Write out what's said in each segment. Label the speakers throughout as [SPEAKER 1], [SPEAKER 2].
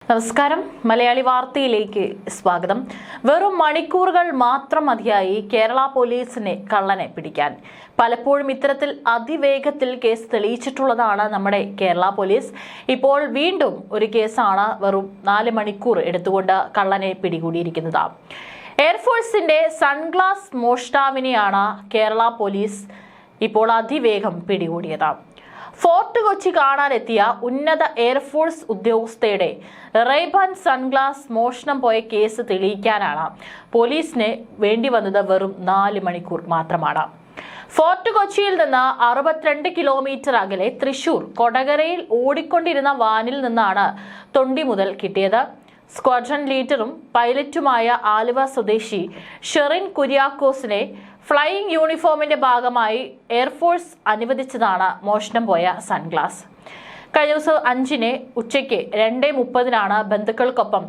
[SPEAKER 1] നമസ്കാരം. മലയാളി വാർത്തയിലേക്ക് സ്വാഗതം. വെറും മണിക്കൂറുകൾ മാത്രം മതിയായി കേരള പോലീസിനെ കള്ളനെ പിടിക്കാൻ. പലപ്പോഴും ഇത്തരത്തിൽ അതിവേഗത്തിൽ കേസ് തെളിയിച്ചിട്ടുള്ളതാണ് നമ്മുടെ കേരള പോലീസ്. ഇപ്പോൾ വീണ്ടും ഒരു കേസാണ് വെറും 4 മണിക്കൂർ എടുത്തുകൊണ്ട് കള്ളനെ പിടികൂടിയിരിക്കുന്നത്. എയർഫോഴ്സിന്റെ സൺഗ്ലാസ് മോഷ്ടാവിനെയാണ് കേരള പോലീസ് ഇപ്പോൾ അതിവേഗം പിടികൂടിയത്. ഫോർട്ട് കൊച്ചി കാണാനെത്തിയ ഉന്നത എയർഫോഴ്സ് ഉദ്യോഗസ്ഥയുടെ റെയ്ബാൻ സൺഗ്ലാസ് മോഷണം പോയ കേസ് തെളിയിക്കാനാണ് പോലീസിന് വേണ്ടി വന്നത് വെറും 4 മണിക്കൂർ മാത്രമാണ്. ഫോർട്ട് കൊച്ചിയിൽ നിന്ന് 62 കിലോമീറ്റർ അകലെ തൃശൂർ കൊടകരയിൽ ഓടിക്കൊണ്ടിരുന്ന വാനിൽ നിന്നാണ് തൊണ്ടി മുതൽ കിട്ടിയത്. സ്ക്വാഡ്രൺ ലീഡറും പൈലറ്റുമായ ആലുവ സ്വദേശി ഷെറിൻ കുര്യാക്കോസിനെ ഫ്ലൈയിങ് യൂണിഫോമിന്റെ ഭാഗമായി എയർഫോഴ്സ് അനുവദിച്ചതാണ് മോഷണം പോയ സൺഗ്ലാസ്. കഴിഞ്ഞ ദിവസം 5-ന് ഉച്ചയ്ക്ക് 2:30-നാണ് ബന്ധുക്കൾക്കൊപ്പം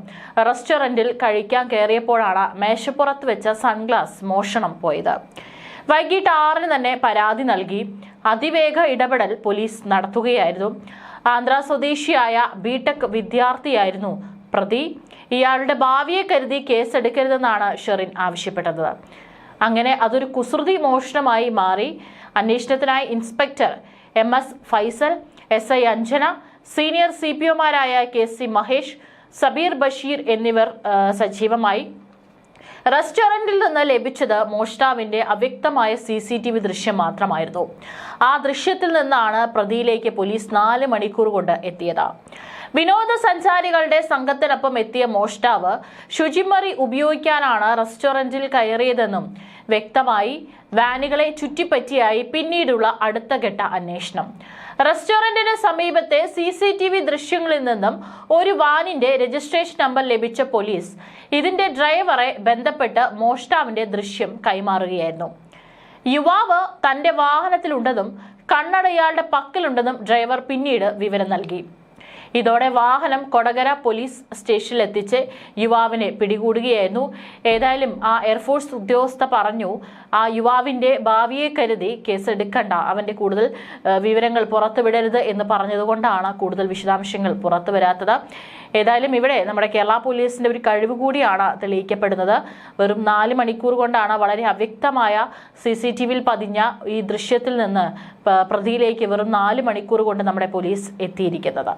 [SPEAKER 1] റെസ്റ്റോറന്റിൽ കഴിക്കാൻ കയറിയപ്പോഴാണ് മേശപ്പുറത്ത് വെച്ച സൺഗ്ലാസ് മോഷണം പോയത്. വൈകിട്ട് 6-ന് തന്നെ പരാതി നൽകി അതിവേഗ ഇടപെടൽ പോലീസ് നടത്തുകയായിരുന്നു. ആന്ധ്ര സ്വദേശിയായ ബിടെക് വിദ്യാർത്ഥിയായിരുന്നു പ്രതി. ഇയാളുടെ ഭാവിയെ കരുതി കേസെടുക്കരുതെന്നാണ് ഷെറിൻ ആവശ്യപ്പെട്ടത്. അങ്ങനെ അതൊരു കുസൃതി മോഷണമായി മാറി. അന്വേഷണത്തിനായി inspector MS Faisal, SI Anjana, senior CPOമാരായ KC മഹേഷ്, സബീർ ബഷീർ എന്നിവർ സജീവമായി. റെസ്റ്റോറന്റിൽ നിന്ന് ലഭിച്ചത് മോഷ്ടാവിന്റെ അവ്യക്തമായ CCTV ദൃശ്യം മാത്രമായിരുന്നു. ആ ദൃശ്യത്തിൽ നിന്നാണ് പ്രതിയിലേക്ക് പോലീസ് 4 മണിക്കൂർ കൊണ്ട് എത്തിയത്. വിനോദസഞ്ചാരികളുടെ സംഘത്തിനൊപ്പം എത്തിയ മോഷ്ടാവ് ശുചിമുറി ഉപയോഗിക്കാനാണ് റെസ്റ്റോറന്റിൽ കയറിയതെന്നും വ്യക്തമായി. വാനുകളെ ചുറ്റിപ്പറ്റിയായി പിന്നീടുള്ള അടുത്ത ഘട്ട അന്വേഷണം. റെസ്റ്റോറന്റിന് സമീപത്തെ CCTV ദൃശ്യങ്ങളിൽ നിന്നും ഒരു വാനിന്റെ രജിസ്ട്രേഷൻ നമ്പർ ലഭിച്ച പോലീസ് ഇതിന്റെ ഡ്രൈവറെ ബന്ധപ്പെട്ട് മോഷ്ടാവിന്റെ ദൃശ്യം കൈമാറുകയായിരുന്നു. യുവാവ് തന്റെ വാഹനത്തിലുണ്ടെന്നും കണ്ണട ഇയാളുടെ പക്കലുണ്ടെന്നും ഡ്രൈവർ പിന്നീട് വിവരം നൽകി. ഇതോടെ വാഹനം കൊടകര പോലീസ് സ്റ്റേഷനിൽ എത്തിച്ച് യുവാവിനെ പിടികൂടുകയായിരുന്നു. ഏതായാലും ആ എയർഫോഴ്സ് ഉദ്യോഗസ്ഥ പറഞ്ഞു, ആ യുവാവിന്റെ ഭാവിയെ കരുതി കേസെടുക്കണ്ട, അവന്റെ കൂടുതൽ വിവരങ്ങൾ പുറത്തുവിടരുത് എന്ന് പറഞ്ഞതുകൊണ്ടാണ് കൂടുതൽ വിശദാംശങ്ങൾ പുറത്തു വരാത്തത്. ഏതായാലും ഇവിടെ നമ്മുടെ കേരള പോലീസിന്റെ ഒരു കഴിവ് കൂടിയാണ് തെളിയിക്കപ്പെടുന്നത്. വെറും 4 മണിക്കൂർ കൊണ്ടാണ് വളരെ അവ്യക്തമായ CCTVയിൽ പതിഞ്ഞ ഈ ദൃശ്യത്തിൽ നിന്ന് പ്രതിയിലേക്ക് വെറും 4 മണിക്കൂർ കൊണ്ട് നമ്മുടെ പോലീസ് എത്തിയിരിക്കുന്നത്.